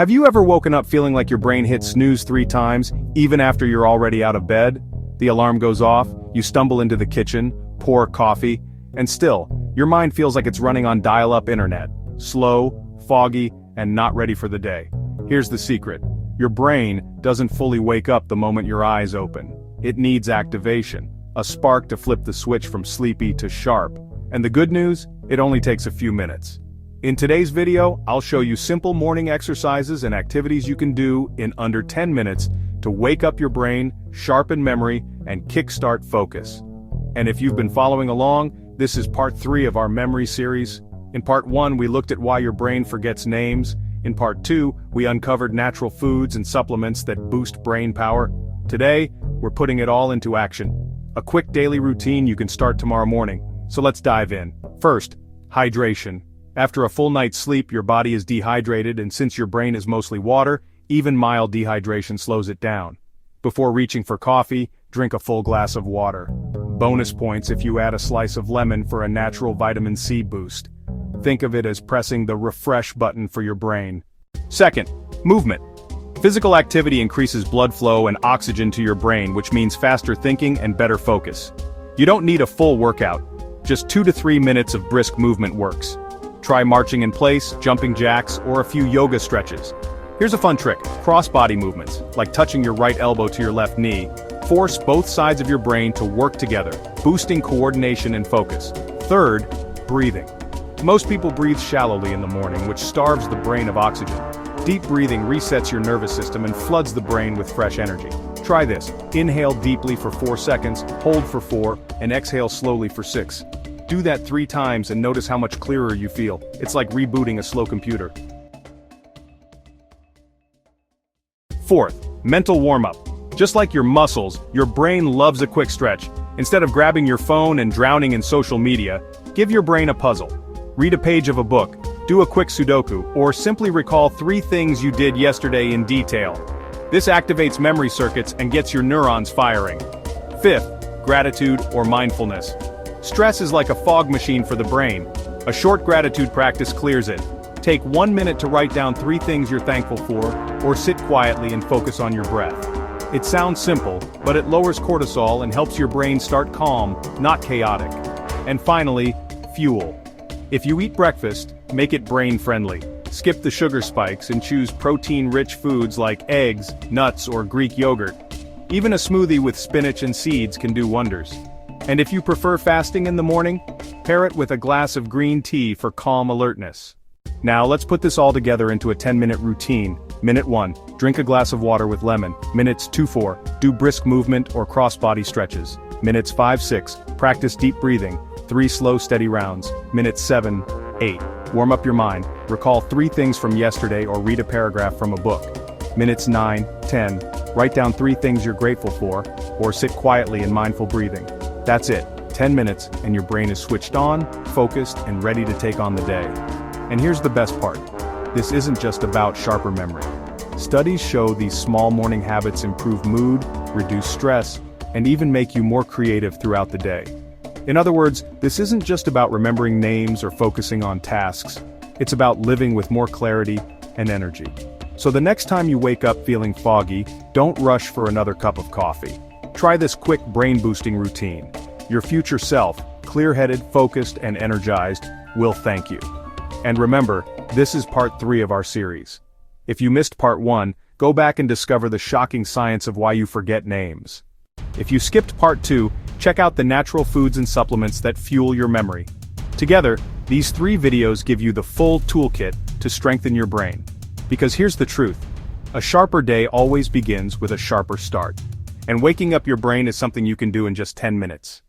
Have you ever woken up feeling like your brain hit snooze 3 times, even after you're already out of bed? The alarm goes off, you stumble into the kitchen, pour coffee, and still, your mind feels like it's running on dial-up internet. Slow, foggy, and not ready for the day. Here's the secret. Your brain doesn't fully wake up the moment your eyes open. It needs activation, a spark to flip the switch from sleepy to sharp. And the good news? It only takes a few minutes. In today's video, I'll show you simple morning exercises and activities you can do in under 10 minutes to wake up your brain, sharpen memory, and kickstart focus. And if you've been following along, this is part 3 of our memory series. In part 1, we looked at why your brain forgets names. In part 2, we uncovered natural foods and supplements that boost brain power. Today, we're putting it all into action. A quick daily routine you can start tomorrow morning. So let's dive in. First, hydration. After a full night's sleep, your body is dehydrated, and since your brain is mostly water, even mild dehydration slows it down. Before reaching for coffee, drink a full glass of water. Bonus points if you add a slice of lemon for a natural vitamin C boost. Think of it as pressing the refresh button for your brain. Second, movement. Physical activity increases blood flow and oxygen to your brain, which means faster thinking and better focus. You don't need a full workout. Just 2 to 3 minutes of brisk movement works. Try marching in place, jumping jacks, or a few yoga stretches. Here's a fun trick: cross-body movements, like touching your right elbow to your left knee, force both sides of your brain to work together, boosting coordination and focus. Third, breathing. Most people breathe shallowly in the morning, which starves the brain of oxygen. Deep breathing resets your nervous system and floods the brain with fresh energy. Try this: inhale deeply for 4 seconds, hold for 4, and exhale slowly for 6. Do that 3 times and notice how much clearer you feel. It's like rebooting a slow computer. Fourth, mental warm-up. Just like your muscles, your brain loves a quick stretch. Instead of grabbing your phone and drowning in social media, give your brain a puzzle. Read a page of a book, do a quick Sudoku, or simply recall 3 things you did yesterday in detail. This activates memory circuits and gets your neurons firing. Fifth, gratitude or mindfulness. Stress is like a fog machine for the brain. A short gratitude practice clears it. Take 1 minute to write down 3 things you're thankful for, or sit quietly and focus on your breath. It sounds simple, but it lowers cortisol and helps your brain start calm, not chaotic. And finally, fuel. If you eat breakfast, make it brain-friendly. Skip the sugar spikes and choose protein-rich foods like eggs, nuts, or Greek yogurt. Even a smoothie with spinach and seeds can do wonders. And if you prefer fasting in the morning, pair it with a glass of green tea for calm alertness. Now let's put this all together into a 10-minute routine. Minute 1, drink a glass of water with lemon. Minutes 2-4, do brisk movement or cross-body stretches. Minutes 5-6, practice deep breathing. 3 slow steady rounds. Minutes 7-8, warm up your mind. Recall 3 things from yesterday or read a paragraph from a book. Minutes 9-10, write down 3 things you're grateful for, or sit quietly in mindful breathing. That's it, 10 minutes, and your brain is switched on, focused, and ready to take on the day. And here's the best part. This isn't just about sharper memory. Studies show these small morning habits improve mood, reduce stress, and even make you more creative throughout the day. In other words, this isn't just about remembering names or focusing on tasks. It's about living with more clarity and energy. So the next time you wake up feeling foggy, don't rush for another cup of coffee. Try this quick brain-boosting routine. Your future self, clear-headed, focused, and energized, will thank you. And remember, this is part 3 of our series. If you missed part 1, go back and discover the shocking science of why you forget names. If you skipped part 2, check out the natural foods and supplements that fuel your memory. Together, these 3 videos give you the full toolkit to strengthen your brain. Because here's the truth. A sharper day always begins with a sharper start. And waking up your brain is something you can do in just 10 minutes.